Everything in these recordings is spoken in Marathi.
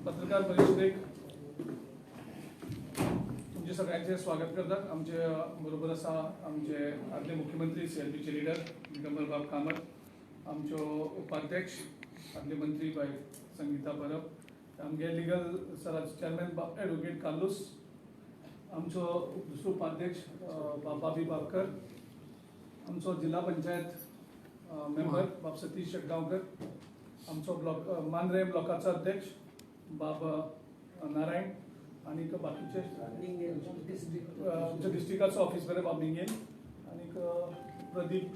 पत्रकार परिषदेक तुमचे सगळ्यांचे स्वागत करतात. आमचे बरोबर आसा आमचे आदले मुख्यमंत्री CLPचे लीडर दिगंबर बाब कामत, आमच्यो उपाध्यक्ष आदले मंत्री बाय संगीता परब, आमगे लिगल सराचे चेअरमॅन ॲडव्होकेट कार्लोस, आमचो दुसरो उपाध्यक्ष बाबा बी बाबकर, आमचो जिल्हा पंचायत मेंबर बाब सतीश शेटगांवकर, आमचो ब्लॉक मांद्रे ब्लॉकाचो अध्यक्ष बाब नारायण आणि बाकीचे आमच्या डिस्ट्रिक्टाचो ऑफिस बरे बाब निंगेन आणि प्रदीप.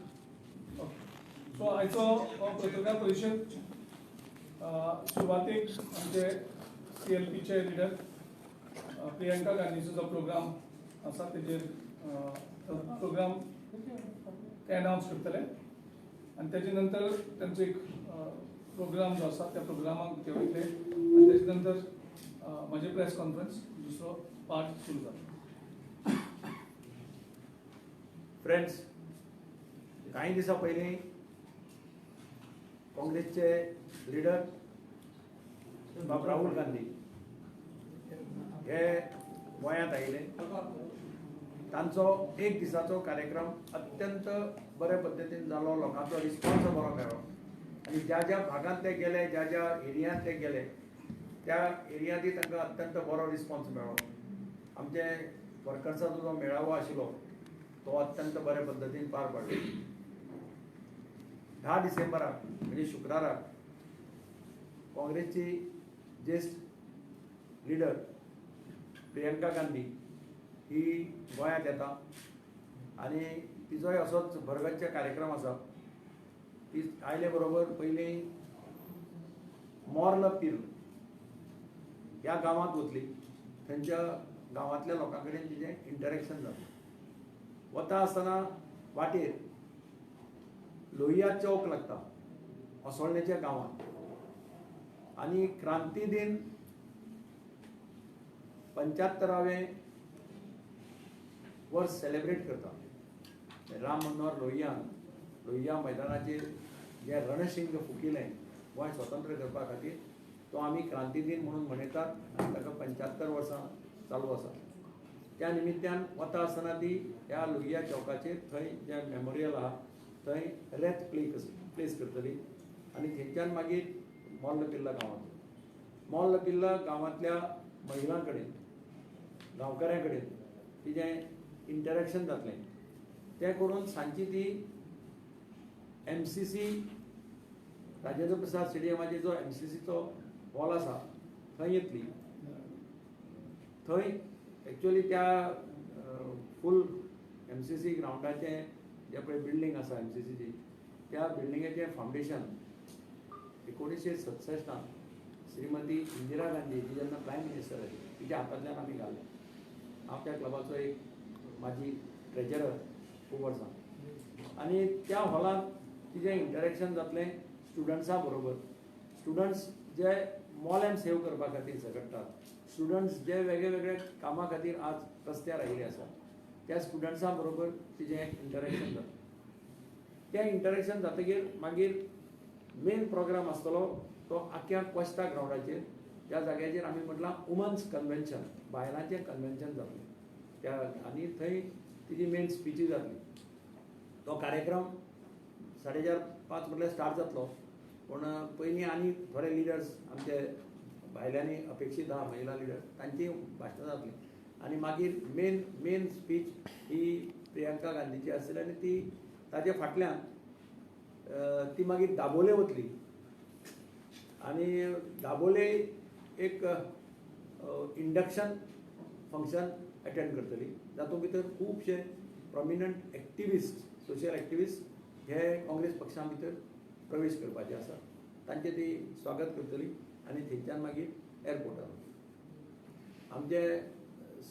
सो आयचो पत्रकार परिशद सुरवातेक आमचे CLPचे लिडर प्रियंका गांधीचो जो प्रोग्राम आसा तेजेर प्रोग्राम ते अनाउन्स करतले आणि त्याच्या नंतर त्यांचो एक प्रोग्राम जो आसा त्या प्रोग्रामाक ते वयतले आणि त्याच्या नंतर माझे प्रेस कॉन्फरन्स दुसरो पार्ट सुरू जाता. फ्रेंड्स, काही दिवसा पयलीं काँग्रेसचे लीडर बाब राहुल गांधी हे गोंयांत आयिल्ले. तांचो एक दिसाचो कार्यक्रम अत्यंत बरे पद्दतीन जालो, लोकांचो रिस्पॉन्स बरो मेळ्ळो आणि ज्या ज्या भागांत ते गेले, ज्या ज्या एरियांत ते गेले त्या एरियांनी तांकां अत्यंत बरो रिस्पॉन्स मेळ्ळो. आमचे वर्कर्साचो जो मेळावो आशिल्लो तो अत्यंत बरे पद्दतीन पार पडलो. 10 डिसेंबराक म्हणजे शुक्राराक काँग्रेसची ज्येष्ठ लीडर प्रियंका गांधी ही गोंयांत येता आणि तिजोय असोच भरगच्च कार्यक्रम आसा. ती आयले बरोबर पयलीं मोर्ल पिर्ल ह्या गांवांत वतली. थंयच्या गांवांतल्या लोकां कडेन तिजें इंटरेक्शन जालें. वता आसतना वाटेर लोहिया चौक लागता असोळणेच्या गांवांत आनी क्रांती दिन 75वें वर्स सेलेब्रेट करता. राम मनोहर लोहिया मैदानाचेर जे रणशिंग फुकिलें गोंय स्वतंत्र करपा खातीर तो आमी क्रांती दिन म्हणून मनयतात आनी ताका 75 वर्सां चालू आसा. त्या निमित्यान वता आसतना ती ह्या लोहिया चौकाचेर थंय जे मेमोरियल आहा थंय रेत प्लेस करतली आनी थंयच्यान मागीर मोर्ल पिर्ला गांवांतल्या महिलां कडेन गांवकाऱ्यां कडेन तिजें इंटरेक्शन जातलें. तें करून सांजची ती MCC राजेंद्र प्रसाद स्टेडियमाचेर जो MCCचो हॉल आसा थंय येतली. थंय एक्चुअली त्या फूल MCC ग्रावंडाचें जे पळय बिल्डींग आसा MCCची त्या बिल्डिंगेचें फावंडेशन 1967 श्रीमती इंदिरा गांधी जी जेन्ना प्रायम मिनिस्टर आशिल्ली तिच्या हातांतल्यान आमी घालें. हांव त्या क्लबाचो एक माजी ट्रेजरर खूब वर्सां आनी त्या हॉलांत तिजें इंटरेक्शन जातलें स्टुडंट्सां बरोबर. स्टुडंट्स जे मोलेम सेव करपा खातीर झगडटात, स्टुडंट्स जे वेगळे वेगळे कामां खातीर आज रस्त्यार आयिल्ले आसात त्या स्टुडंट्सां बरोबर तिजें इंटरेक्शन जाता. तें इंटरेक्शन जातकीर मागीर मेन प्रोग्राम आसतलो तो आख्या कोस्ता ग्रावंडाचेर ज्या जाग्याचेर आमी म्हटलां वुमन्स कन्वेन्शन, बायलांचें कन्वेन्शन जातलें त्या आनी थंय तिजी मेन स्पीची जातली. तो कार्यक्रम 4:30 म्हटल्यार स्टार्ट जातलो. पूण पयलीं आनी थोडे लिडर्स आमचे भायल्यांनी अपेक्षीत आहा महिला लिडर तांची भाशणां जातली आनी मागीर मेन स्पीच ही प्रियंका गांधीची आसतली आनी ती ताजे फाटल्यान ती मागीर दाबोले वतली आनी दाबोले एक इंडक्शन फंक्शन अटेंड करतली. जातूंत भितर खुबशे प्रॉमिनंट एक्टिविस्ट, सोशल एक्टिविस्ट हे काँग्रेस पक्षां भितर प्रवेश करपाचे आसा. तांचे ती स्वागत करतली आनी थंयच्यान मागीर एअरपोर्टार. आमचे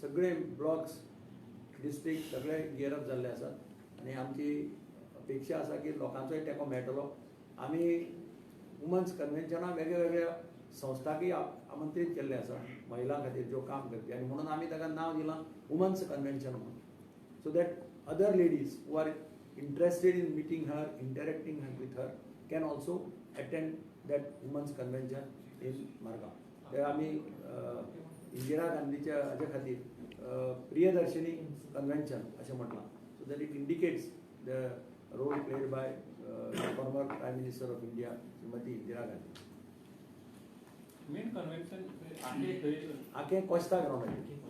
सगळे ब्लॉक्स डिस्ट्रिक्ट सगळे गियर अप जाल्ले आसात आनी आमची अपेक्षा आसा की लोकांचोय तेंको मेळटलो. आमी वुमन्स कन्वेन्शनाक वेगळ्या वेगळ्या संस्थांकय आमंत्रीत केल्ले आसा महिलां खातीर ज्यो काम करपी आनी म्हणून आमी ताका नांव दिलां वुमन्स कन्वेन्शन म्हणून. So that other ladies who are interested in meeting her, interacting with her, can also attend that women's convention in Margao. ते आम्ही इंदिरा गांधीच्या हाजे खातीर प्रियदर्शिनी कन्व्हेन्शन अशें म्हटलां. So that it indicates the role played by former prime minister of India Shrimati Indira Gandhi. Main convention आखे कोस्ता ग्राउंडाचेर.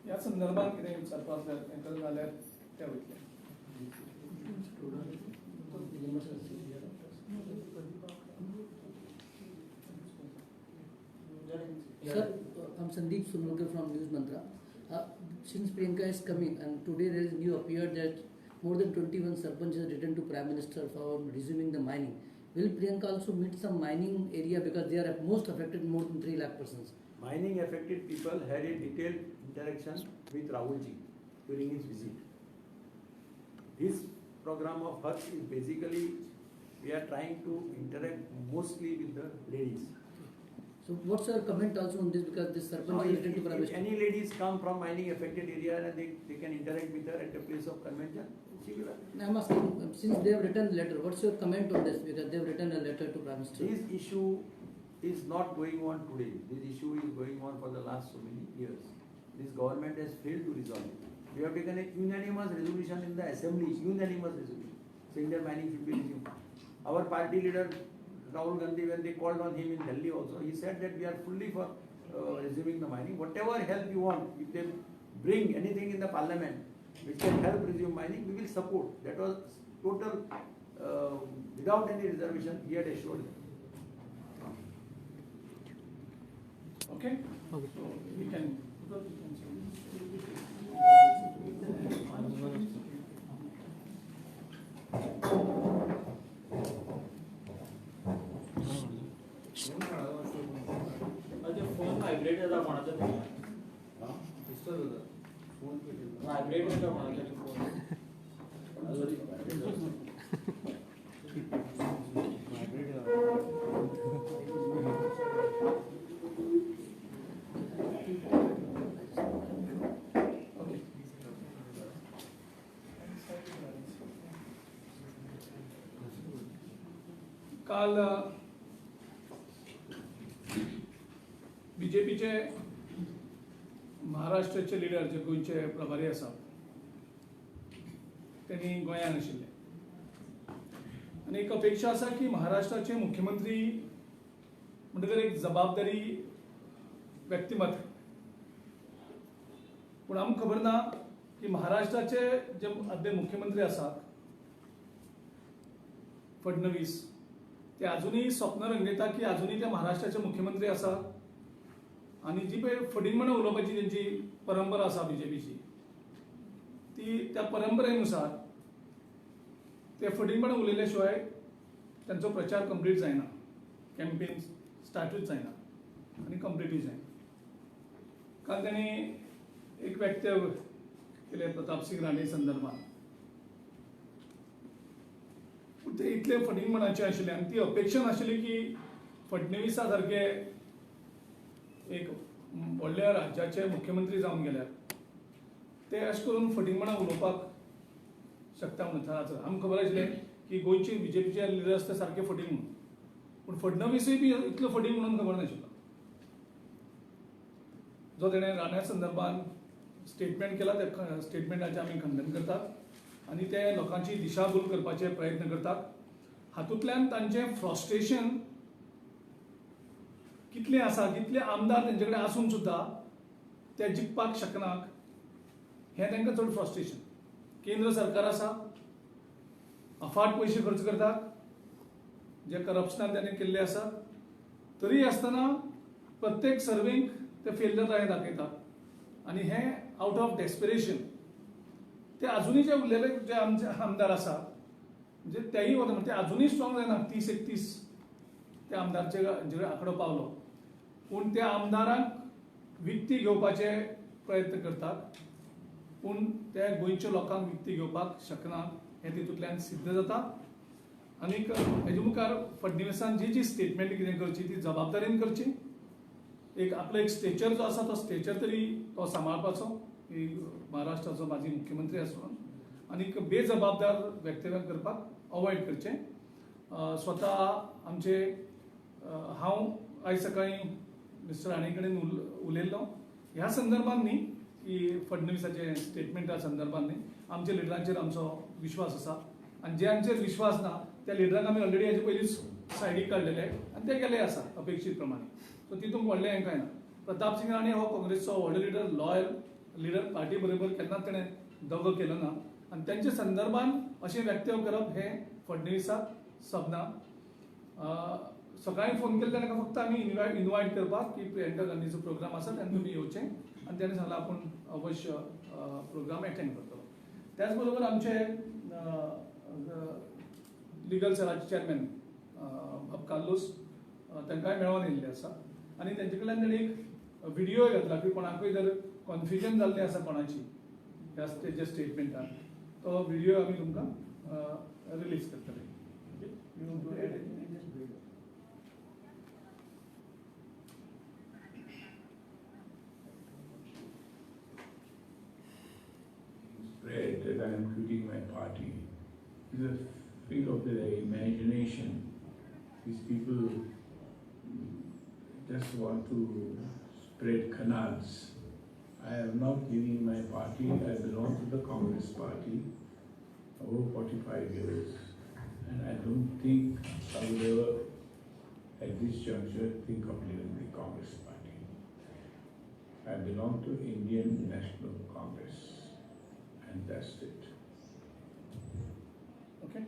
ह्या संदर्भात कितें विचारपाक आसल्यार तांकां जाल्यार ते वयतले. Sir, I'm Sandeep Sunulkar from News Mantra. Since Priyanka is coming and today there is new appeared that more than 21 sarpanchs have written to Prime Minister for resuming the mining. Will Priyanka also meet some mining area because they are at most affected more than 3 lakh persons? Mining affected people had a detailed interaction with Rahulji during his visit. This program of Harsh is basically, we are trying to interact mostly with the ladies. So what's your comment also on this because this So sarpanch has written to Prime if Minister? any ladies come from mining affected area and they can interact with her at the place of convention, she will. I'm asking, since they have written a letter, what's your comment on this because they have written a letter to Prime Minister? This issue is not going on today. This issue is going on for the last so many years. This government has failed to resolve it. We have taken a unanimous resolution in the assembly, unanimous resolution, saying that mining should be resumed. Our party leader Rahul Gandhi, when they called on him in Delhi also, he said that we are fully for resuming the mining. Whatever help you want, if they bring anything in the parliament which can help resume mining, we will support. That was total, without any reservation, he had assured them. Okay? So we can. Phone vibrate येता कोणाचो व्हायब्रेट येता कोणाचो फोन. काल बीजेपीचे महाराष्ट्राचे लिडर जे गोंयचे प्रभारी आसात त्यांनी गोंयांत आशिल्ले आनी एक अपेक्षा आसा की महाराष्ट्राचे मुख्यमंत्री म्हणटकर एक जबाबदारी व्यक्तिमत्व पूण आमकां खबर ना की महाराष्ट्राचे जे आदले मुख्यमंत्री आसात फडणवीस ते अजूनही स्वप्न रंगयता की अजूनही ते महाराष्ट्राचे मुख्यमंत्री आसात आणि जी पळय फडिंगपणां उलोवपाची तेंची परंपरा आसा बीजेपीची ती त्या परंपरेनुसार ते फडिंगपणां उलयल्या शिवाय त्यांचो प्रचार कंप्लीट जायना, कॅम्पेन स्टार्टूच जायना आनी कंप्लीटूय जायना. काल तांणी एक वक्तव्य केलें प्रताप सिंग राणे संदर्भात. ते इतले फडिंगपणाचे आशिल्ले आनी ती अपेक्षा नाशिल्ली की फडणवीसा सारके एक व्हडल्या राज्याचे मुख्यमंत्री जावन गेल्यार ते अशें करून फडिंगपणां उलोवपाक शकता म्हणून आमकां खबर आशिल्लें की गोंयचे बीजेपीचे लिडर आसता सारके फटींग म्हणून, पूण फडणवीसूय बी इतलो फटींग म्हणून खबर नाशिल्लो. जो तेणें राण्या संदर्भात स्टेटमेंट केला त्या स्टेटमेंटाचें आमी खंडन करतात आनी ते लोकांची दिशाभूल करपाचे प्रयत्न करतात. हातूंतल्यान तांचें फ्रस्ट्रेशन कितलें आसा, कितले आमदार तेंचे कडेन आसून सुद्दां ते जिखपाक शकनात हें तांकां चड फ्रस्ट्रेशन. केंद्र सरकार आसा, अफाट पयशे खर्च करतात जे करप्शनान ताणें केल्ले आसा, तरी आसतना प्रत्येक सर्वेक ते फेल्युअर जायत दाखयतात आनी हें आउट ऑफ डेस्पिरेशन ते अजूनही जे उरलेले जे आमचे आमदार आसा म्हणजे तेही वता म्हणजे ते अजूनही स्ट्रॉंग जायना. 30-31 त्या आमदारचे जे आंकडो पावलो, पूण त्या आमदारांक विकती घेवपाचे प्रयत्न करतात पूण ते गोंयच्या लोकांक विकती घेवपाक शकनात हें तितूंतल्यान सिद्ध जाता. आनीक हेजे मुखार फडणवीसान जी स्टेटमेंट कितें करची ती जबाबदारेन करची. एक आपलो एक स्टेचर जो आसा तो स्टेचर तरी तो सांबाळपाचो महाराष्ट्राचो माजी मुख्यमंत्री आसून आनीक बेजबाबदार वक्तव्य करपाक अवॉयड करचें. स्वता आमचे हांव आयज सकाळी मिस्टर राणे कडेन उलयल्लो ह्या संदर्भात न्ही की फडणवीसाचे स्टेटमेंटा संदर्भात न्ही आमच्या लिडरांचेर आमचो विश्वास आसा आनी ज्यांचेर विश्वास ना त्या लिडरांक आमी ऑलरेडी हेजे पयलींच सायडीक काडलेले आनी ते गेले आसा अपेक्षीत प्रमाणे सो तितूंत व्हडलें हें कांय ना. प्रताप सिंग राणे हो काँग्रेसचो व्हडलो लिडर लॉयल लिडर पार्टी बरोबर केन्नाच ताणें दगो केलो ना आनी त्यांच्या संदर्भात अशें व्यक्तव्य करप हें फडणवीसाक सबना. सकाळी फोन केल्लो ताका फक्त आमी इनवायट करपाक की प्रियंका गांधीचो प्रोग्राम आसा तेन्ना तुमी येवचें आनी ताणें सांगलें आपूण अवश्य प्रोग्राम एटेंड करतलो. त्याच बरोबर आमचे लिगल सेलाचे चेअरमॅन कार्लोस तांकांय मेळोन येयल्ले आसा आनी तेंचे कडल्यान ताणें एक व्हिडिओ घातला की कोणाकूय जर कन्फ्युजन जाल्लें आसा कोणाची ह्या तेजे स्टेटमेंटान तो व्हिडिओ आमी तुमकां रिलीज करतले. Spread that I am quitting my party is a figure of their imagination. These people just want to spread canals. I am not leaving my party. I belong to the Congress party over 45 years. And I don't think I will ever, at this juncture, think of leaving the Congress party. I belong to Indian National Congress. And that's it. Okay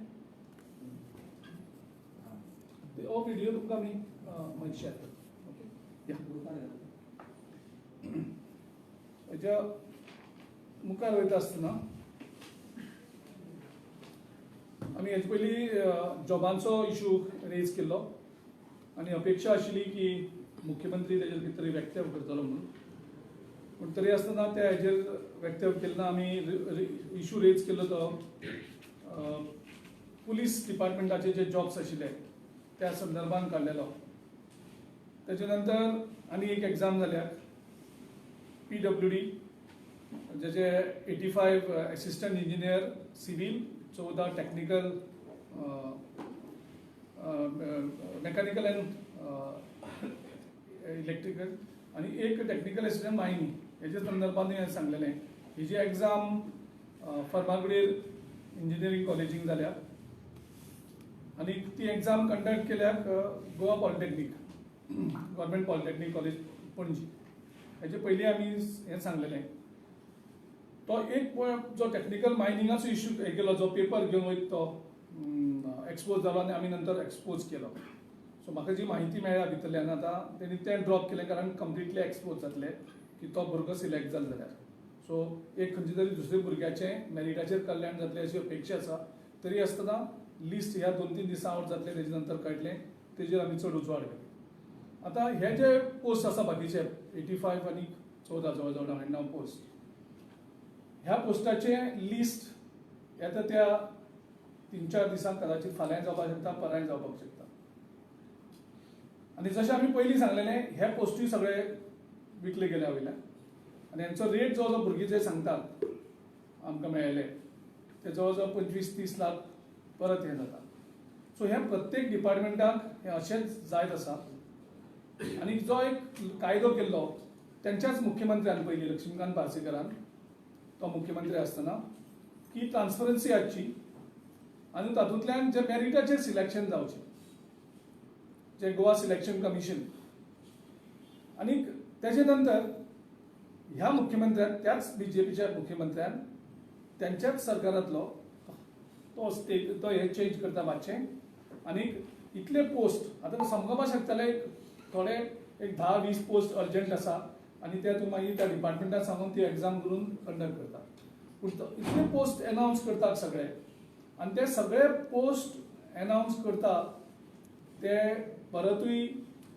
हो व्हिडिओ तुमकां आमी मागीर शेअर करता. ओके या हेच्या मुखार वयता आसतना आमी हेजे पयलीं जॉबांचो इशू रेज केल्लो आनी अपेक्षा आशिल्ली की मुख्यमंत्री तेजेर कितें तरी व्यक्तव्य करतलो म्हणून पूण तरी आसतना त्या हेजेर व्यक्तव्य केन्ना आमी इशू रेज केल्लो तो पुलीस डिपार्टमेंटाचे जे जॉब्स आशिल्ले त्या संदर्भान काडलेलो. तेजे नंतर आनी एक एग्जाम जाल्यार PWD जेचे 85 assistant engineer civil 14 technical mechanical end electrical आनी एक टेक्निकल असिस्टंट मायनिंग हेजे संदर्भात हांवें सांगलेलें. हेजी एग्जाम फर्मागुडीर इंजिनियरींग कॉलेजीन जाल्या आनी ती एग्जाम कंडक्ट केल्याक Goa polytechnic government polytechnic college Panaji हेजे पयलीं आमी हें सांगलेलें. तो एक जो टेक्निकल मायनिंगाचो इशू हे केलो जो पेपर घेवन वयता तो एक्सपोज जालो आनी आमी नंतर एक्सपोज केलो. सो म्हाका जी म्हायती मेळ्ळ्या भितरल्यान आतां तेणी तें ड्रॉप केलें कारण कंप्लिटली एक्सपोज जातले की तो भुरगो सिलेक्ट जालो जाल्यार. सो एक खंयचे तरी दुसऱ्या भुरग्याचें मेरिटाचेर कल्याण जातलें अशी अपेक्षा आसा. तरी आसतना लिस्ट ह्या 2-3 दिसां आउट जातलें तेजे नंतर कळटलें तेजेर आमी चड उजवाड घालू. आतां हे जे पोस्ट आसा बाकीचे 85 आनी 14 जवळ 99 पोस्ट ह्या पोस्टाचे लिस्ट येता त्या 3-4 दिसांक कदाचित फाल्यां जावपाक शकता पर्याय जावपाक शकता. आनी जशें आमी पयलीं सांगलेलें हे पोस्टूय सगळे विकले गेल्या वयल्यान आनी हेंचो रेट जो भुरगीं जे सांगतात आमकां मेळ्ळेले ते जवळ जवळ 25-30 लाख परत हें जाता. सो हे प्रत्येक डिपार्टमेंटाक हें अशेंच जायत आसा. आनी जो एक कायदो केल्लो तेंच्याच मुख्यमंत्र्यान पयलीं लक्ष्मीकांत पार्सेकरान तो मुख्यमंत्री आसतना की ट्रान्सपरन्सी हाडची आनी तातूंतल्यान जे मेरिटाचेर सिलेक्शन जावचें जे गोवा सिलेक्शन कमिशन आनी तेजे नंतर ह्या मुख्यमंत्र्यान त्याच BJPच्या मुख्यमंत्र्यान त्यांच्याच सरकारांतलो तो हे चेंज करता मातशें आनी इतले पोस्ट आतां समजपाक शकतले थोडे एक 10-20 पोस्ट अर्जंट आसा आनी ते तूं मागीर त्या डिपार्टमेंटाक सांगून ती एग्जाम करून कंडक्ट करता. पूण इतले पोस्ट अनाउन्स करतात सगळे आनी ते सगळे पोस्ट अनाउन्स करता ते परतूय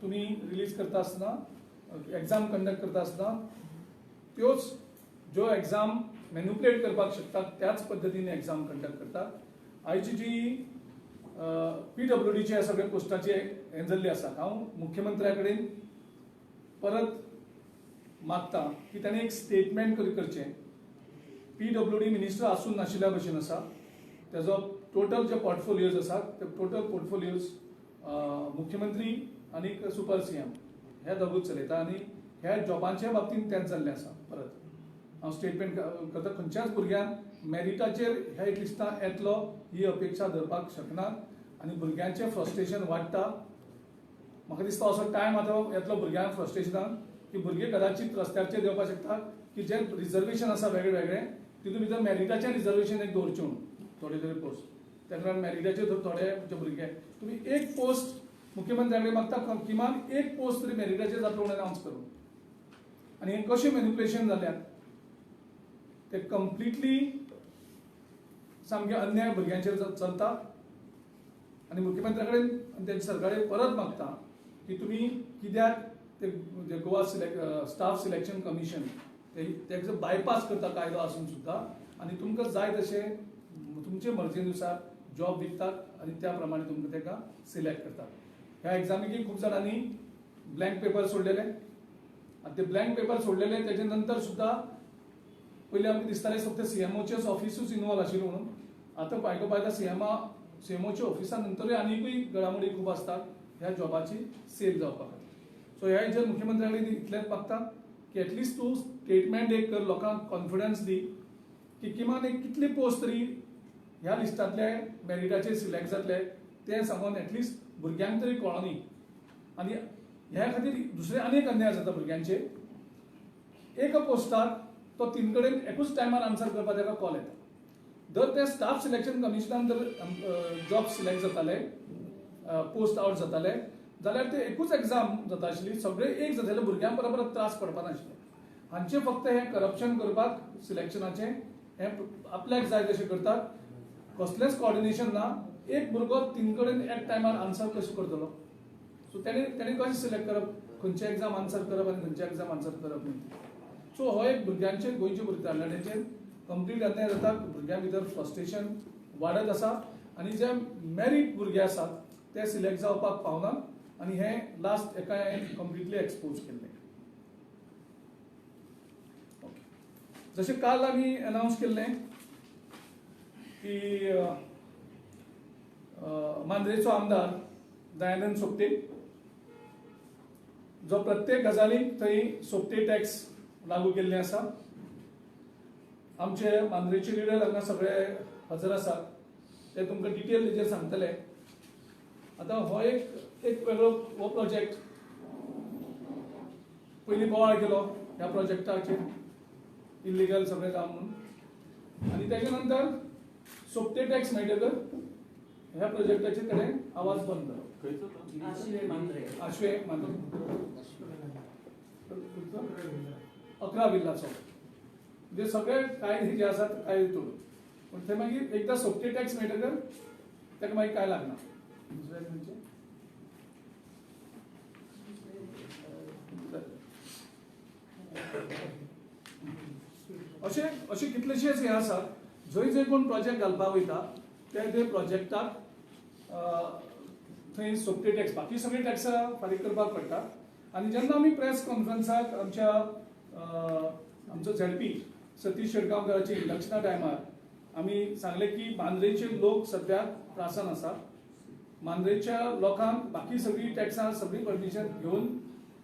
तुमी रिलीज करता आसतना एग्जाम कंडक्ट करता आसतना त्योच ज्यो एग्जाम मॅन्युप्युलेट करपाक शकतात त्याच पद्दतीन एग्जाम कंडक्ट करतात. आयची जी PWDचे सगळे पोस्टाचे हें जाल्ली आसा हांव मुख्यमंत्र्या कडेन परत मागता की ताणें एक स्टेटमेंट करचें. PWD मिनिस्टर आसून नाशिल्ल्या भशेन आसा तेजो टोटल जे पोर्टफोलियोज आसा ते टोटल पोर्टफोलियोज मुख्यमंत्री आणि सुपर सीएम हे दोगूच चलयता आनी ह्या जॉबांच्या बाबतींत तेंच जाल्लें आसा परत हांव स्टेटमेंट करता खंयच्याच भुरग्याक मेरिटाचेर ह्या एक लिस्टां येतलो ही अपेक्षा धरपाक शकना आनी भुरग्यांचें फ्रस्ट्रेशन वाडटा म्हाका दिसता असो टायम आतां येतलो भुरग्यांक फ्रस्ट्रेशनाक की भुरगे कदाचित रस्त्याचेर देवपाक शकता की जे रिजर्वेशन आसा वेगळे वेगळे तितून भितर मेरिटाचें रिजर्वेशन एक दवरचें म्हणून थोडे तरी पोस्ट त्या कारण मेरिटाचेर थोडे जे भुरगे तुमी एक पोस्ट मुख्यमंत्र्याकडे मागता किमान एक पोस्ट तरी मेरिटाचेर जातलो म्हणून अनावन्स करून आनी हे कशें मॅनिप्युलेशन जाल्यात ते कंप्लिटली सामके अन्याय भुरग्यांचेर चलता आनी मुख्यमंत्र्या कडेन आनी तेंच्या सरकाराक परत मागता की तुमी कित्याक ते गोवा स्टाफ सिलेक्शन कमिशन तेजो बायपास करता कायदो आसून सुद्दां आनी तुमकां जाय तशें तुमचे मर्जेनुसार जॉब दितात आनी त्या प्रमाणे तुमकां तेका सिलेक्ट करतात ह्या एग्जामीक खूब जाणांनी ब्लँक पेपर सोडलेले आनी ते ब्लँक पेपर सोडलेले तेजे नंतर सुद्दां पयलीं आमकां दिसतालें फक्त सीएमओचेच ऑफिसूच इनवॉल्व आशिल्लें म्हणून आतां पायता सीएमओच्या ऑफिसा नंतरूय आनीकूय घडामोडी खूब आसतात ह्या जॉबाची सेल जावपाक सो ह्या हेजेर मुख्यमंत्र्या कडेन इतलेंच मागता की एटलिस्ट तूं स्टेटमेंट एक कर लोकांक कॉन्फिडन्स दी की किमान एक कितले पोस्ट तरी ह्या लिस्टांतले मेरिटाचेर सिलेक्ट जातले ते सांगून एटलिस्ट भुरग्यांक तरी कळोनी आनी ह्या खातीर दुसरे आनीक अन्याय जाता भुरग्यांचे एका पोस्टाक तो 3 कडेन एकूच टायमार आन्सर करपाक ताका कॉल येता जर ते स्टाफ सिलेक्शन कमिशनान जर जॉब सिलेक्ट जाताले पोस्ट आउट जाताले जाल्यार ते एकूच एग्जाम जाता आशिल्ली सगळे एक जाताले भुरग्यां बरोबर त्रास पडपा नाशिल्ले हांचे फक्त हे करप्शन करपाक सिलेक्शनाचे हे आपल्याक जाय तशें करतात कसलेंच कॉर्डिनेशन ना एक भुरगो 3 कडेन एक टायमार आन्सर कसो करतलो सो तेणे कशें सिलेक्ट करप खंयचे एग्जाम आन्सर करप आनी खंयचे एग्जाम आन्सर करप न्ही सो हो एक भुरग्यांचे गोंयचे तरणाट्यांचेर कंप्लीट अन्याय जाता भुरग्यां भितर फ्रस्ट्रेशन वाडत आसा आनी जे मेरीट भुरगे आसात ते सिलेक्ट जावपाक पावना आनी हे लास्ट एका कंप्लिटली एक्सपोज केल्ले जशें काल आमी अनावन्स केल्लें की मांद्रेचो आमदार दयानंद सोपटे जो प्रत्येक गजालीक थंय सोपटे टॅक्स लागू केल्ले आसा आमचे मांद्रेचे लिडर हांगा सगळे हजर आसात ते तुमकां डिटेल तेजेर सांगतले आतां हो एक वेगळो हो प्रोजेक्ट पयलीं बोवाळ केलो ह्या प्रोजेक्टाचेर इल्लिगल सगळें जावन म्हणून आनी तेजे नंतर सोपटे टॅक्स मेळटकर ह्या प्रोजेक्टाचेर ताणें आवाज बंद केलो आशवे मांद्रे 11 बिल्लाचो म्हणजे सगळे कायदे जे आसात कायदे तोडून पूण ते मागीर एकदां सोपटे टॅक्स मेळटकर ताका मागीर काय लागना दुसरे खंयचे अशे कितलेशेच हे आसात जंय कोण प्रोजेक्ट घालपाक वयता ते प्रोजेक्टाक थंय सोपटे टॅक्स बाकी सगळे टॅक्सां फारीक करपाक पडटा आनी जेन्ना आमी प्रेस कॉन्फरन्साक आमचो झेडपी सतीश शेटगांवकाराच्या इलेक्शना टायमार आमी सांगले की मांद्रेचे लोक सद्याक त्रासान आसा मांद्रेच्या लोकांक बाकी सगळी टॅक्सां सगळी परमिशन घेवन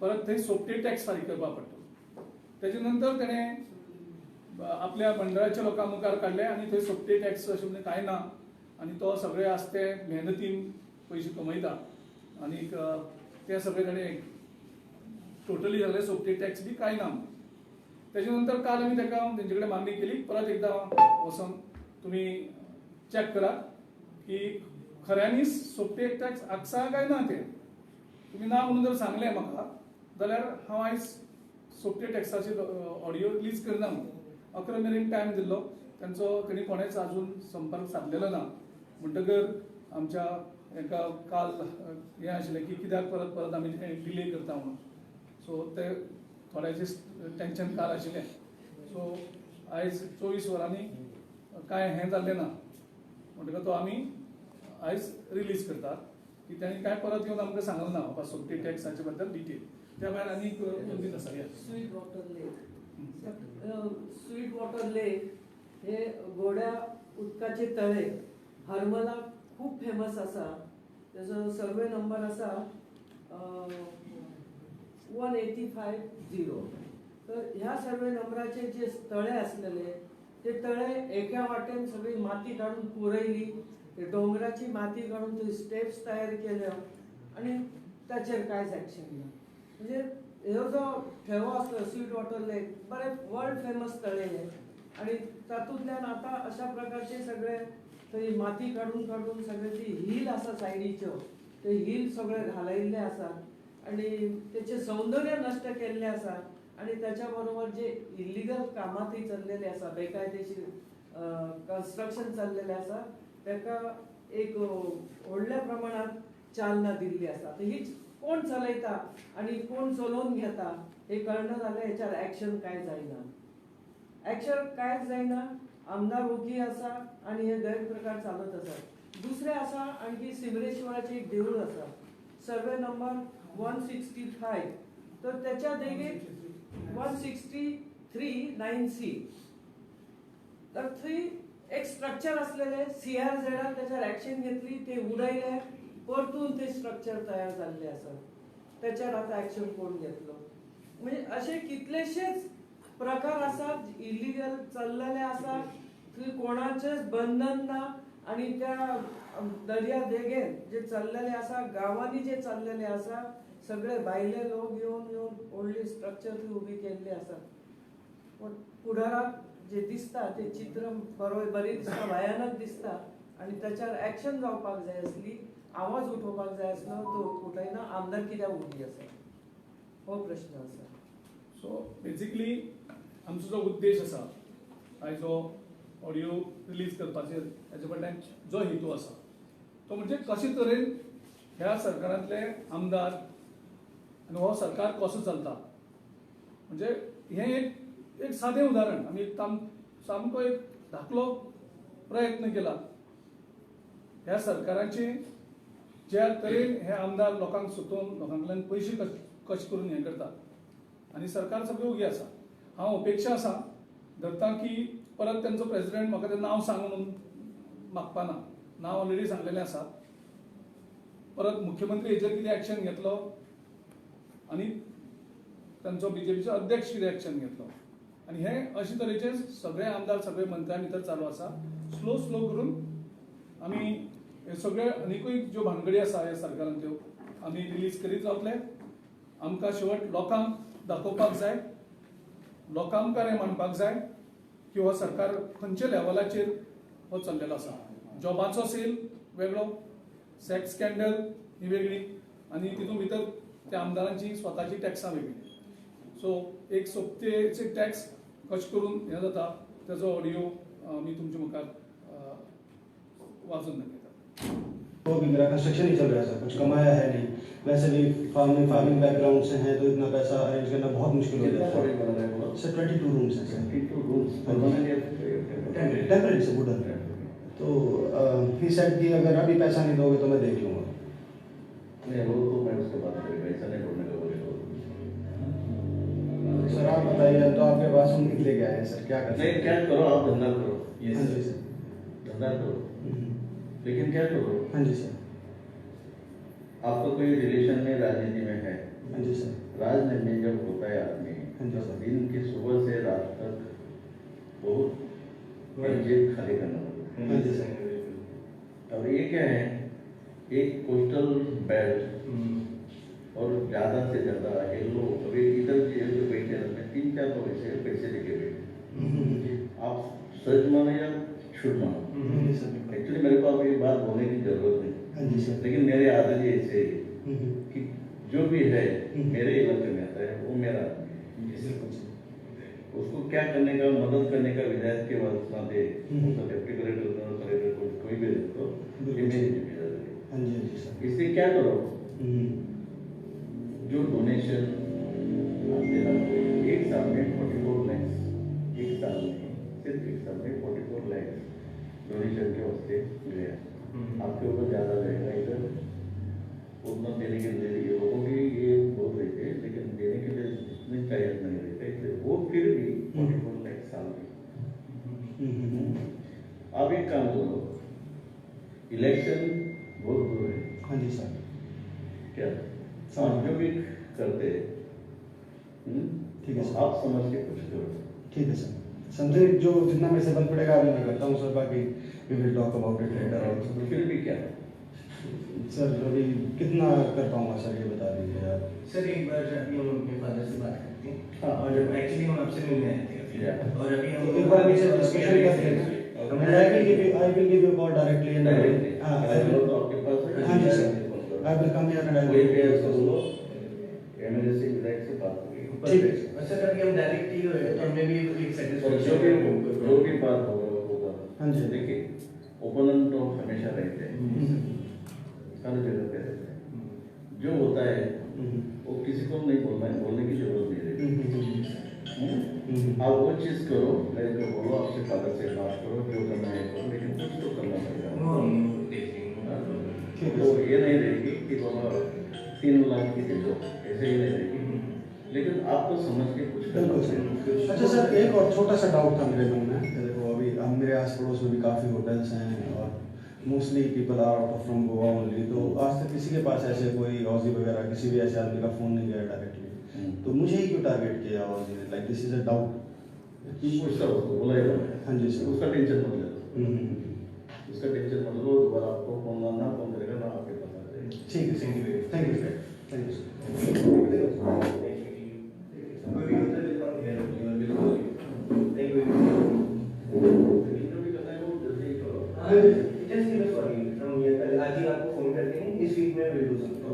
परत थंय सोपटे टॅक्स फारीक करपाक पडटा तेजे नंतर तेणें आपल्या मंडळाच्या लोकां मुखार काडले आनी थंय सोपटे टॅक्स अशें म्हणजे कांय ना आनी तो सगळे आसते मेहनतीन पयशे कमयता आनीक ते सगळे ताणें टोटली सगळे सोपटे टॅक्स बी कांय ना तेजे नंतर काल आमी ताका तेंचे कडेन मागणी केली परत एकदां वचोन तुमी चॅक करात की खऱ्यांनीच सोपटे टॅक्स आसा काय ना ते तुमी ना म्हणून जर सांगलें म्हाका जाल्यार हांव आयज सोपटे टॅक्साचे ऑडियो रिलीज करना म्हणून 11 मेरेन टायम दिल्लो तांचो तेणी कोणेच अजून संपर्क साधलेलो ना म्हणटकर आमच्या एका काल हें आशिल्लें की कित्याक परत परत आमी डिले करता म्हणून सो ते थोड्याचें टेंशन काल आशिल्लें सो आयज 24 वरांनी कांय हें जाल्लें ना म्हणटकर तो आमी आयज रिलीज करतात की तांणी कांय परत येवन आमकां सांगलें ना बाबा सोपटे टॅक्साचे बद्दल डिटेल त्या भायर आनीक नवीन आसा स्वीट वॉटर लेक स्वीट वॉटर लेक हे गोड्या उदकाचे तळे हरमला खूप फेमस आसा तेजो सर्वे नंबर आसा 1850. तर ह्या सर्वे नंबराचे जे तळे असलेले ते तळे एका वाटेन सगळी माती काढून पुरयली, ते डोंगराची माती काढून ते स्टेप्स तयार केल्या आणि त्याचेर कांयच ऍक्शन ना. म्हणजे ह्यो जो ठेवो असलो स्वीट वॉटर लेक बरे वर्ल्ड फेमस तळे हे आणि तातूंतल्यान आता अशा प्रकारचे सगळे थंय माती काढून काढून सगळे ती हिल आसा सायडीच्यो ते हिल सगळे घालयल्ले आसा आणि त्याचे सौंदर्य नष्ट केल्ले आसा आणि त्याच्या बरोबर जे इलिगल कामांतय चल्लेले आसा बेकायदेशीर कन्स्ट्रक्शन चल्लेले आसा ताका एक व्हडल्या प्रमाणात चालना दिल्ली आसा. तर ही कोण चलयता आणि कोण चलोवन घेता हे कळना जाल्यार हेच्यार ऍक्शन कांय जायना. ऍक्शन कांयच जायना. आमदार ओगी आसा आणि हे गैरप्रकार चालत आसा. दुसरे आसा आणखी सिमरेश्वराचे एक देऊळ आसा सर्वे नंबर 165. तर त्याच्या देगेक 163-9C. तर थंय एक स्ट्रक्चर असलेले CRZ त्याच्यावर ऍक्शन घेतली, ते उडयले, परतून ते स्ट्रक्चर तयार झाले आसा. त्याच्यावर आता ऍक्शन कोण घेतलो. म्हणजे असे कितलेशेच प्रकार आसात इलिगल चल्लेले आसा. थंय कोणाचेच बंधन ना आणि त्या दर्या देगेन जे चल्लेले आसा गांवांनी जे चल्लेले आसा सगळे भायले लोक येवन व्हडली स्ट्रक्चर थंय उबी केल्ली आसा. पण फुडाराक जे दिसता ते चित्र बरी दिसता, भयानक दिसता आणि त्याच्यावर ऍक्शन जावपाक जाय असली, आवाज उठोवपाक जाय असलो, तो उठयना. आमदार कित्याक उबी आसा हो प्रश्न आसा. सो बेसिकली आमचो जो उद्देश आसा आयचो ऑडियो रिलीज करपाचेर हेजे फाटल्यान जो हेतू आसा तो म्हणजे कशे तरेन ह्या सरकारांतले आमदार आनी हो सरकार कसो चलता. म्हणजे हें एक सादें उदाहरण आमी सामको एक धाकलो प्रयत्न केला. ह्या सरकाराची ज्या तरेन हे आमदार लोकांक सोदून लोकांकडल्यान पयशे कशे करून हें करतात आनी सरकार सगळें उगी आसा. हांव अपेक्षा आसा धरता की परत त्यांचो प्रेसिडेंट म्हाका तें नांव सांग म्हणून मागपा ना. नांव ऑलरेडी सांगलेलें आसा. परत मुख्यमंत्री हेचेर कितें ऍक्शन घेतलो आनी तांचो BJPचो अध्यक्ष कितें ऍक्शन घेतलो आनी हे अशे तरेचे सगळे आमदार सगळे मंत्र्यां भितर चालू आसा. स्लो स्लो करून आमी हे सगळे आनिकूय ज्यो भानगडी आसा ह्या सरकारांच्यो आमी रिलीज करीत रावतले. आमकां शेवट लोकांक दाखोवपाक जाय, लोकां मुखार हें मांडपाक जाय की हो सरकार खंयच्या लेवलाचेर हो चल्लेलो आसा. जॉबाचो सेल वेगळो, सेक्स स्कॅन्डल ही वेगळी आनी तितून भितर त्या आमदारांची स्वताची टॅक्सां वेगळी. सो एक सोबतेचे टॅक्स कशे करून हें जाता तेजो ऑडियो मी तुमच्या मुखार वाचून दाखयता. वो भी मेरा कंस्ट्रक्शन ही चल रहा है सर, कुछ कमाया है नहीं. वैसे भी फार्मिंग बैकग्राउंड से हैं तो इतना पैसा अरेंज करना बहुत मुश्किल हो जाता है. सर 22 रूम्स हैं सर. 22 रूम्स टेम्परेरी से वुडन. तो ही सेड कि अगर अभी पैसा नहीं दोगे तो मैं देख लूँगा. नहीं वो तो मैं उसके बाद करेगा, ऐसा नहीं बोलने का बोले. सर आप बताइए, तो आपके पास हम लेके आए हैं सर, क्या करें? नहीं क्या करो, आप धंधा करो. हाँ जी सर. धंधा करो लेकिन क्या करो. हाँ जी सर. आपका कोई रिलेशन में राजनीति में है. हाँ जी सर. राजनीति में जब होता है आदमी हाँ जी सर. दिन की सुबह से रात तक बहुत जेब खाली करना पड़ता है. हाँ जी सर. अब ये क्या है, एक कोस्टल बेल्ट और ज्यादा से ज्यादा येलो अभी इधर जो बैठे हैं 3-4 लोग ऐसे पैसे लेके बैठे. आप सच मानो या झूठ मानो, एक्चुअली मेरे को अभी बात बोलने की जरूरत नहीं. हाँ जी सर. लेकिन मेरे आदत ही ऐसे है कि जो भी है मेरे इलाके में आता है वो मेरा आदमी है. उसको क्या करने का, मदद करने का विधायक के वास्ते डिप्टी कलेक्टर कोई भी तो ये मेरी जिम्मेदारी है. हाँ जी सर. इसलिए क्या करो, जो डोनेशन देना एक साल में 44 लाख, एक साल में सिर्फ एक साल में 44 लाख डोनेशन के वास्ते गया. आपके ऊपर ज्यादा रहेगा इधर उतना देने के लिए लोगों की ये बोल रहे थे, लेकिन देने के लिए इतनी चाहिए नहीं रहते वो फिर भी 44 लाख साल में. आप एक काम करो, इलेक्शन बहुत दूर है. हाँ जी सर. क्या वीक करते हैं। ठीक है सर। आप समझ के कुछ करो। ठीक है सर। समथिंग जो जितना मेरे से बन पड़ेगा अभी मैं करता हूँ सर, बाकी we will talk about it later also. फिर भी क्या है? सर अभी कितना कर पाऊंगा सर ये बता दीजिए आप। सर एक बार अभी हम उनके फादर से बात करते हैं। हाँ। और एक्चुअली हम आपसे मिलने आए थे और अभी हम एक बार अभी सर डिस्कशन करते हैं and I will give you a call directly and Directly. हाँ तो आपके पास है? हाँ जी sir, I will come here and I वही पे will सुन लो, एमएलए विधायक से बात होगी। ठीक है। और सर अभी हम डायरेक्ट ही हुए तो हमें भी एक और सेटिस्फेक्शन जो भी बात होगा हाँ जी। देखिए, ओपोनेंट तो हमेशा रहते हैं, हर जगह पे रहते हैं। जो होता है वो किसी को नहीं बोलने की जरूरत नहीं रहती। आप वो चीज करो, मैं जो बोलो आपसे फादर से बात करो, जो करना है करो, लेकिन कुछ तो करना पड़ेगा। तो ये नहीं रहेगी कि बाबा 3 लाख की दे दो, ऐसे ही नहीं रहेगी, लेकिन आपको समझ के कुछ करना बिल्कुल पड़ेगा। सर। अच्छा सर, एक और छोटा सा डाउट था मेरे मन में। देखो अभी हम मेरे आस पड़ोस में भी काफ़ी होटल्स हैं और mostly people are out from Goa only, तो आज तक किसी के पास ऐसे कोई ऑजी वगैरह किसी भी ऐसे आदमी का फ़ोन नहीं गया डायरेक्टली, तो मुझे ही क्यों टारगेट किया ऑजी ने? Like this is a doubt. उसको बुलाएगा। हाँ जी सर। उसका टेंशन मत लो, उसका टेंशन मत लो, दोबारा आपको फोन ना फोन करेगा ना आपके पास आ जाएगा। ठीक है, thank you sir, thank you sir. Interview करना है वो जल्दी करो। आज ही आपको फोन करते हैं, इस वीक में विल डू समथिंग।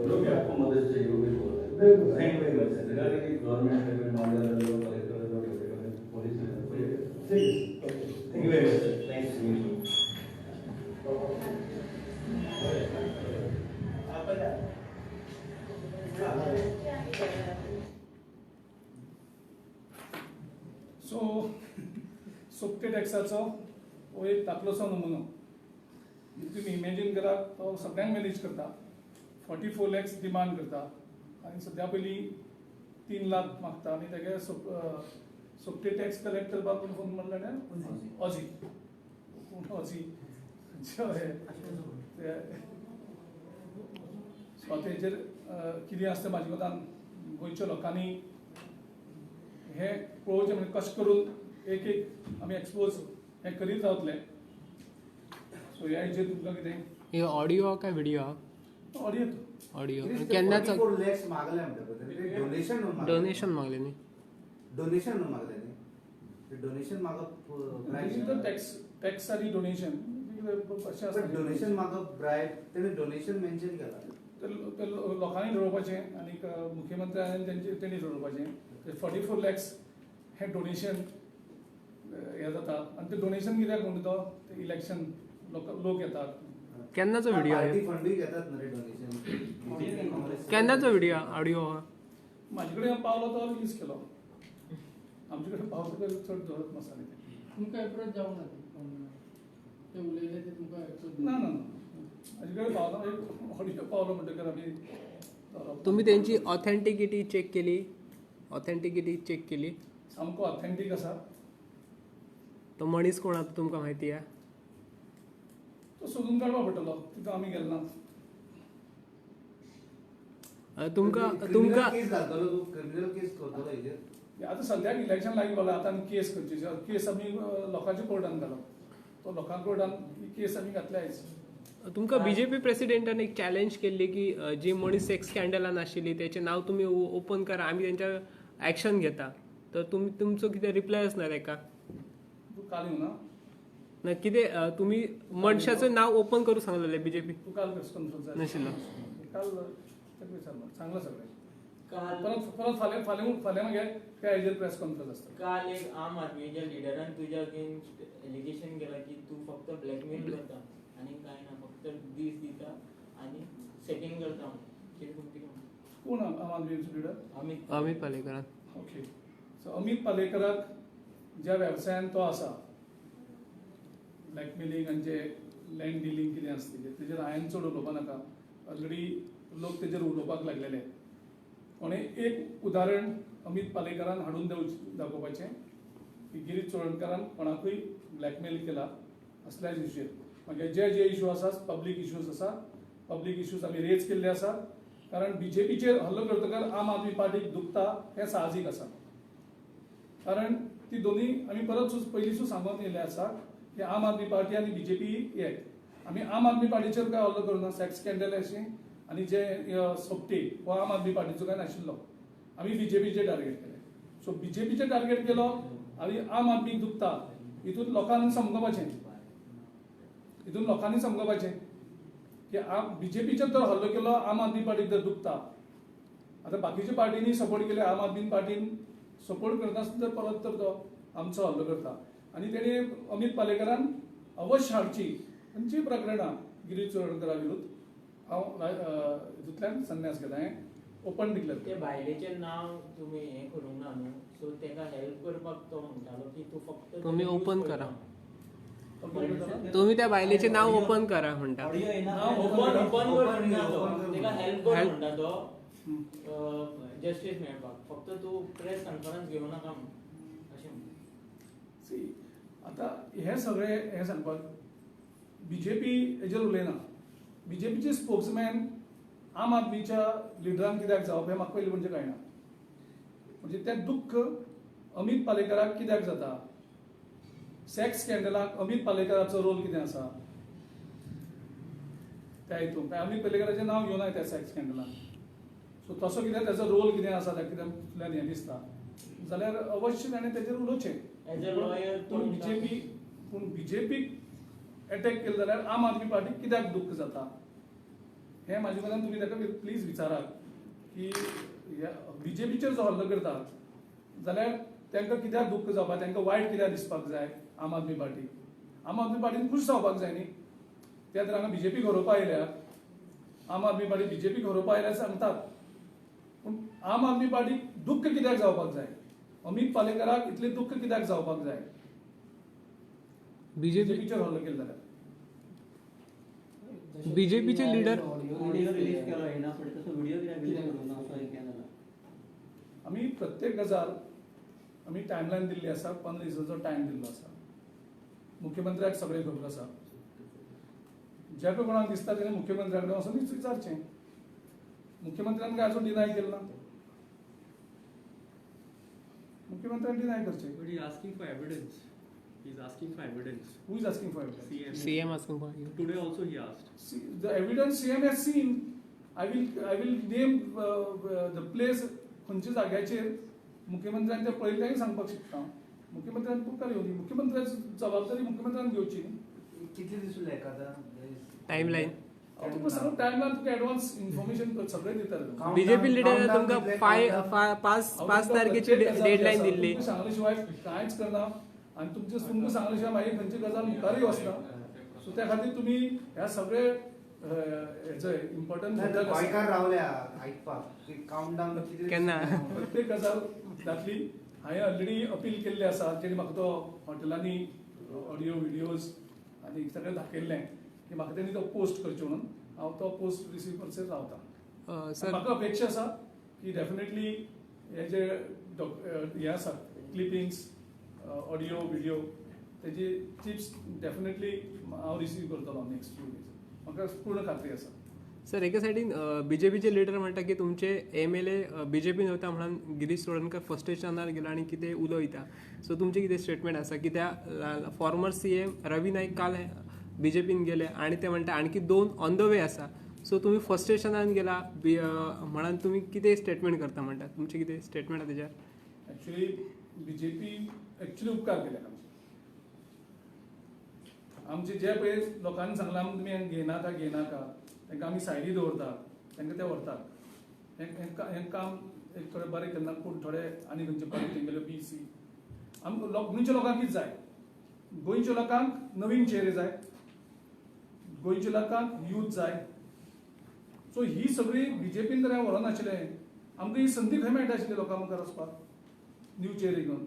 जो भी आपको मदद चाहिए वो भी बोलो। Thank you very much sir. Regarding government में मॉडल लो, कलेक्टर लो, police thank you very much sir. Nice to meet you. So Sopte टॅक्साचो हो एक धाकलोसो नमुनो. तुम्ही इमॅजिन करात, तो सगळ्यांक मॅनेज करता, 44 lakhs डिमांड करता आनी सद्या पयलीं 3 लाख मागता आनी तेगे सोपटे टॅक्स कलेक्टर बाबून फोन म्हणलें ऑजी पूण ऑजी सो आतां हेजेर कितें आसता म्हाजे मतान गोंयच्या लोकांनी हे पळोवचें, म्हणजे कशें करून एक एक आमी एक्सपोज हे करीत रावतले. सो ह्या हेजेर तुमकां कितें हे ऑडियो काय व्हिडिओ ऑडियो ऑडियो केन्नाच 44 lakhs मागले म्हणटा डोनेशन डोनेशन मागले न्ही. डोनेशन मागले न्ही. डोनेशन मागप टॅक्स आनी डोनेशन कशें आसता. डोनेशन मागप ब्रायब तेणे डोनेशन मेन्शन केला. ते लोकांनी ठरोवपाचें आनी मुख्यमंत्र्यान तेणी ठरोवपाचें. 44 lakhs हे डोनेशन हे जाता आनी ते डोनेशन कित्याक म्हणटा तो इलेक्शन लोक येतात. केन्नाचो व्हिडिओ आहे? फंडूय घेतात न्ही डोनेशन. केन्नाचो व्हिडिओ ऑडिओ म्हाजे कडेन पावलो तो रिलीज केलो. आमचे कडेन पावलो चड धरत नासताले. तुमकां एप्रोच जावंक ना ते उलयले ते तुमकां एक्सेप्ट ना ना म्हाजे कडेन पावलो ऑडियो पावलो म्हणटकर आमी तुम्ही त्यांची ऑथेंटिकिटी चेक केली? ऑथेंटिकिटी चेक केली? सामको ऑथेंटीक आसा. तो मनीस कोण आता तुमकां माहिती आहे? तो सोदून काडपा पडटलो, तितून आमी गेले ना. तुमकां केस घालतलो तूं, क्रिमिनल केस करतलो हेजेर. आतां सद्याक इलेक्शन लागीं पावलां, आतां आमी केस करची. केस आमी लोकांच्या कोर्टान घालप. तो लोकां कोर्टान ही केस आमी घातल्या आयज. तुमकां बीजेपी प्रेसिडेंटान एक चॅलेंज केल्ली की जी मनीस सेक्स स्कॅन्डलान आशिल्ली तेचें नांव तुमी ओपन करा, आमी तेंच्या एक्शन घेता. तर तुमचो कितें रिप्लाय आसना ताका? तूं काल येवना? ना कितें तुमी मनशाचें नांव ओपन करूंक सांगलेलें बीजेपी? तूं काल प्रेस कॉन्फरन्स नाशिल्लो? काल ताका विचारलो, सांगलां सगळें. परत फाल्यां मागीर त्या हेजेर प्रेस कॉन्फरन्स आसता. काल एक आम आदमीच्या लिडरान तुज्या अगेन्स्ट एलिगेशन केला की तू फक्त ब्लॅकमेल करता आणि काय ना, फक्त दीस दिता आणि सेटिंग करता. कोण आम आदमीचो लिडर? अमित पालेकरान. ओके. सो अमित पालेकराक ज्या वेवसायान तो आसा, ब्लॅकमेलिंग आनी जे लँड डिलींग कितें आसता तेजेर हांवें चड उलोवपा नाका. ऑलरेडी लोक तेजेर उलोवपाक लागलेले. कोणें एक उदाहरण अमित पालेकरान हाडून दाखोवपाचें की गिरीश चोडणकरान कोणाकूय ब्लॅकमेल केला असल्याच इश्यूर. मागीर जे इश्यू आसा पब्लीक इश्यूज आसा, पब्लीक इश्यूज आमी रेज केल्ले आसा कारण बीजेपीचेर हल्लो करतकर आम आदमी पार्टीक दुखता हें साहजीक आसा. कारण ती दोन्ही आमी परत पयलींसून सांगून येयल्ले आसा की आम आदमी पार्टी आनी बीजेपी एक. आमी आम आदमी पार्टीचेर काय हल्लो करूना, सेक्स स्कॅन्डल अशें आनी जे सोपटे हो आम आदमी पार्टीचो काय नाशिल्लो. आमी बीजेपीचे टार्गेट केले. सो बीजेपीचे टार्गेट केलो आनी आम आदमीक दुखता हितून लोकांनी समजपाचें. हितून लोकांनी समजपाचें की बीजेपीचेर तर हल्लो केलो, आम आदमी पार्टीक तर दुखता. आतां बाकीच्या पार्टींनी सपोर्ट केले, आम आदमी पार्टीन सपोर्ट करता सुद्दां परत तर तो आमचो हल्लो करता. आनी तेणी अमित पालेकरान अवश्य हाडची खंयचीय प्रकरणां गिरीश चोडणकरा विरुद्ध हांव हितूंतल्यान संन्यास घेता. हें ओपन डिक्लेअर ते बायलेचें नाव तुमी हें करूंक ना न्हू, सो तेका हेल्प करपाक तो म्हणटालो की तूं फक्त तुम्ही ओपन करा. करता. तुम्ही त्या बायलेचे नाव ओपन करा म्हणटा. ओपन ओपन कर म्हणटा तो, तेका हेल्प कर म्हणटा तो जस्टीस मेळपाक. फक्त तूं प्रेस कॉन्फरन्स घेवं नाका अशें म्हणटा. सी आतां हे सगळे हें सांगपाक बीजेपी हेजेर उलयना. बीजेपीचे स्पोक्समॅन आम आदमीच्या लिडरान कित्याक जावप हें म्हाका पयलीं म्हणजे कळना. म्हणजे तें दुख्ख अमित पालेकराक कित्याक जाता, सेक्स स्कॅन्डलाक अमित पालेकराचो रोल कितें आसा त्या हितून. काय अमित पालेकराचें नांव घेवना त्या सेक्स स्कॅन्डलान. सो तसो कितें तेजो रोल कितें आसा कितें हें दिसता जाल्यार अवश्य ताणें तेजेर उलोवचें. एज अ लॉयर पूण बीजेपीक अटॅक केलो जाल्यार आम आदमी पार्टीक कित्याक दुख्ख जाता हें म्हाजे कडल्यान तुमी ताका प्लीज विचारात की बीजेपीचेर जो हल्लो करतात जाल्यार तांकां कित्याक दुख्ख जावपाक, तांकां वायट कित्याक दिसपाक जाय आम आदमी पार्टीक. आम आदमी पार्टीन खूश जावपाक जाय न्ही. त्या तर हांगा बीजेपी घरोवपा येयल्या, आम आदमी पार्टी बीजेपी घरोवपा येयल्या सांगतात. पूण आम आदमी पार्टीक दुख्ख कित्याक जावपाक जाय, अमित पालेकराक इतलें दुख्ख कित्याक जावपाक जाय बीजेपीचेर हल्लो केलो जाल्यार. बीजेपीचे लीडर आमी प्रत्येक गजाल आमी टायमलायन दिल्ली आसा, 15 दिसांचो टायम दिल्लो आसा. मुख्यमंत्र्याक सगळें खबर आसा. ज्याका कोणाक दिसता तेणें मुख्यमंत्र्या कडेन वचून विचारचें. मुख्यमंत्र्यान काय अजून डिनाय केलें ना. मुख्यमंत्र्यान डिनाय करचें. But he's asking for evidence. He's asking for evidence. Who is asking for evidence? CM asking for you. Today also he asked. See, the evidence CM has seen. I will name the place खंयच्या जाग्याचेर मुख्यमंत्र्यान ते पळयलें तें सांगपाक शकता. मुख्यमंत्र्यान तुमकां येवनी, मुख्यमंत्र्याची जबाबदारी मुख्यमंत्र्यान घेवची न्ही. कितले दीस उरले एखादा टाइमलाइन हांव तुमकां सांगू टायमार तुका एडवान्स इन्फॉर्मेशन सगळें दितात. बीजेपी लिडरान तुमकां 5 तारखेची डेडलाइन दिल्ली. तुमकां सांगले शिवाय कांयच करना आनी तुमकां सांगले शिवाय मागीर खंयची गजाल मुखारय वचना. सो त्या खातीर तुमी ह्या सगळे हेजे इम्पॉर्टंट गोंयकार रावल्या आयकपाक की काउंटडावन केन्ना प्रत्येक गजाल जातली. हांवें ऑलरेडी अपील केल्ली आसा, जेणे म्हाका तो हॉटेलांनी ऑडियो व्हिडियोज आनी सगळें दाखयल्लें की म्हाका तेणी तो पोस्ट करचे म्हणून. हांव तो पोस्ट रिसीव करचेर रावता. सर म्हाका अपेक्षा आसा की डेफिनेटली हे जे हे आसा क्लिपिंग्स ऑडियो व्हिडियो तेजी चिप्स डेफिनेटली हांव रिसीव करतलो नेक्स्ट फ्यू डेज. म्हाका पूर्ण खात्री आसा. सर एका सायडीन बीजेपीचे लिडर म्हणटा की तुमचे MLA बीजेपीन वता म्हणून गिरीश चोडणकर फर्स्ट स्टेशनार गेला आनी कितें उलयता. सो तुमचे कितें स्टेटमेंट आसा की त्या फॉर्मर CM रवी नाईक काल बीजेपीन गेले आनी ते म्हणटा आणखी 2 ऑन द वे आसा. सो तुमी फर्स्ट स्टेशनान गेला म्हणून तुमी कितें स्टेटमेंट करता म्हणटा, तुमचे कितें स्टेटमेंट आसा तेजेर? एक्चुअली बीजेपी एक्चुअली उपकार केले आमचे जे पळय लोकांनी सांगलां तुमी घेनाका तांकां आमी सायडी दवरतात, तांकां ते व्हरतात. हें काम एक थोडें बरें केन्ना पूण थोडे आनी खंयचे पार्टी तेंगेले BC आमकां गोंयच्या लोकांक कितें जाय, गोंयच्या लोकांक नवीन चेहरे जाय, गोंयच्या लोकांक यूथ जाय. सो ही सगळी बीजेपीन जर व्हरोन आशिल्लें आमकां ही संदी खंय मेळटा आशिल्ली लोकां मुखार वचपाक, न्यू चेहरे घेवन,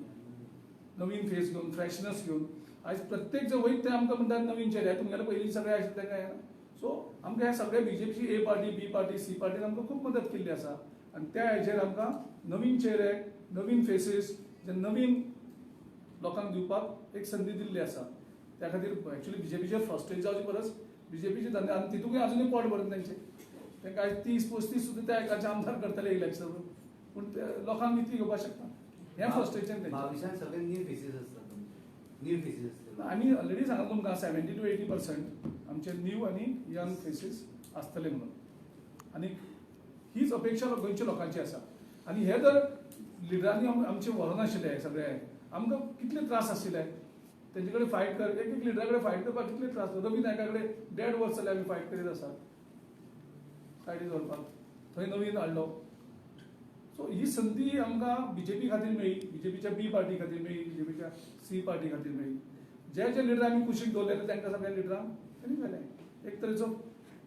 नवीन फेस घेवन, फ्रेशनस घेवन. आयज प्रत्येक जे वयता ते आमकां म्हणटात नवीन चेहरे. तुमगेले पयलीं सगळे आशिल्ले तांकां येना. सो आमकां हे सगळे बीजेपीची A party, B party, C पार्टीन आमकां खूब मदत केल्ली आसा. आनी त्या हेचेर आमकां नवीन चेहरे, नवीन फेसीस जे नवीन लोकांक दिवपाक एक संदी दिल्ली आसा. त्या खातीर एक्चुअली बीजेपीचेर फ्रस्ट्रेट जावचे परस बीजेपीचे धंदे आनी तितूंतय अजुनूय पोट भरना तेंचे. ते काय 30-35 सुद्दां ते एकाचे आमदार करतले इलेक्शन पूण लोकांक नीती घेवपाक शकता हें फ्रस्ट्रेशन तेंचें भविष्यात सगळे न्यू फेसीस असतात न्यू फेसीस असतात आमी ऑलरेडी सांगला तुमकां 70 to 80% आमचे न्यू आनी यंग फेसीस आसतले म्हणून आनी हीच अपेक्षा गोंयच्या लोकांची आसा आनी हे जर लिडरांनी आमचे व्हरनाशिल्ले सगळे आमकां कितले त्रास आशिल्ले तेंचे कडेन फायट कर एक लिडरा कडेन फायट करपाक कितले त्रास रवी नायका कडेन 1.5 वर्स जाल्यार आमी फायट करीत आसात सायडीक दवरपाक थंय नवीन हाडलो सो ही संदी आमकां बीजेपी खातीर मेळ्ळी बीजेपीच्या बी पार्टी खातीर मेळ्ळी बीजेपीच्या सी पार्टी खातीर मेळ्ळी जे जे लिडर आमी कुशीक दवरले तांकां सगळ्या लिडरांक तेणी केलें एक तरेचो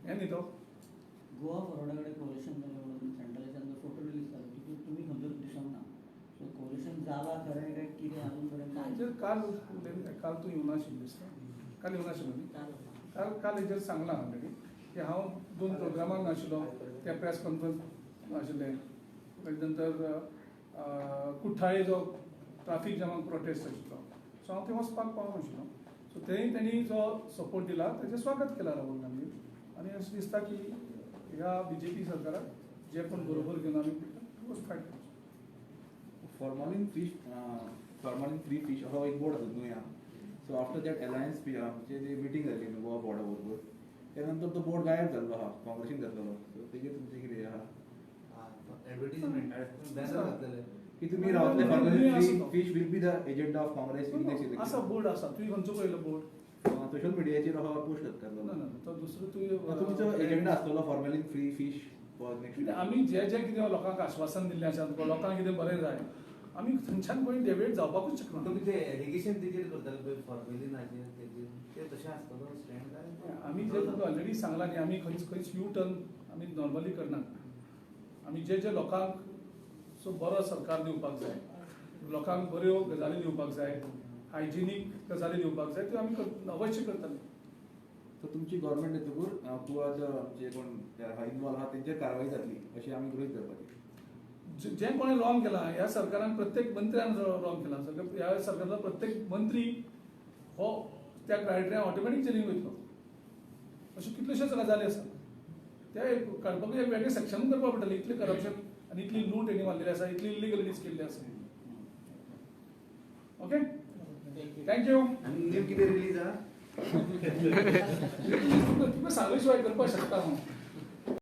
हें न्ही तो गोवा फॉरवर्डा कडेन कोलेशन जालें म्हणून सेंट्रलाच्यान फोटो रिलीज जालो तितून तुमी खंयच दिसोंक ना सो कोलेशन जाला खरें काय कितें अजून पर्यंत हाजेर काल तूं येवं नाशिल्लो दिसता काल येवं नाशिल्लो न्ही काल हेजेर सांगलां ऑलरेडी की हांव 2 प्रोग्रामाक नाशिल्लो त्या प्रेस कॉन्फरन्स नाशिल्ले ताजे नंतर कुठ्ठाळे जो ट्राफीक जामाक प्रोटेस्ट आशिल्लो सो हांव थंय वचपाक पावनाशिल्लो सो थंय तेणी जो सपोर्ट दिला तेजें स्वागत केलां राहुल गांधी आनी अशें दिसता की ह्या बीजेपी सरकाराक जे कोण बरोबर घेवन आमी फायट करचो फॉर्मलिन फ्री फिश हो एक बोर्ड आसा न्हू सो आफ्टर दॅट अलायन्स जी मिटींग जाली न्हू गोवा बोर्डा बरोबर त्या नंतर तो बोर्ड गायब जाल्लो आहा काँग्रेसीन जातलो सो तेजेर तुमचें कितें आहा एडवर्टीजमेंट बॅनर घातलेले की तुमी रावतले formalin free fish will be the agenda of Congress in next election आसा बोर्ड आसा तुवें खंयचो पळयलो बोर्ड सोशल मिडियाचेर हो पोस्ट करतलो ना तो दुसरो तुवें तुमचो एजेंडा आसतलो formalin free fish for next आमी जे जे कितें लोकांक आश्वासन दिल्लें आसा लोकांक कितें बरें जाय आमी थंयच्यान पळय डेवेट जावपाकूच शकना तुमी ते एलिगेशन तेजेर करताले पळय फॉर्मेलिनाचेर तेजेर ते तशें आसतलो स्टँड काय आमी जे तुका ऑलरेडी सांगलां न्ही आमी खंयच यू टर्न आमी नॉर्मली करनात आमी जे जे लोकांक सो बरो सरकार दिवपाक जाय लोकांक बऱ्यो गजाली दिवपाक जाय हायजिनीक गजाली दिवपाक जाय त्यो आमी अवश्य करतले सो तुमची गव्हर्मेंट येतकूर किंवा जे कोण इन्वॉल्व आहा तेंचेर कारवाई जातली अशी आमी गृहीत धरपाची जे कोणी रॉंग केला ह्या सरकारान प्रत्येक मंत्र्यान रॉंग केला ह्या सरकारचा प्रत्येक मंत्री हो त्या क्रायटेरिया ऑटोमॅटीक चेंजींग वयतलो अशे कितलेशेच गजाली आसा ते काडपाक एक वेगळें सेक्शन करपाक पडटलें इतलें करप्शन आनी इतली लूट हेणी मारलेली आसा इतली इलिगलिटीज केल्ली आसा ओके थँक्यू आनी न्यू कितें रिलीज आहा तुका सांगले शिवाय करपाक शकता हांव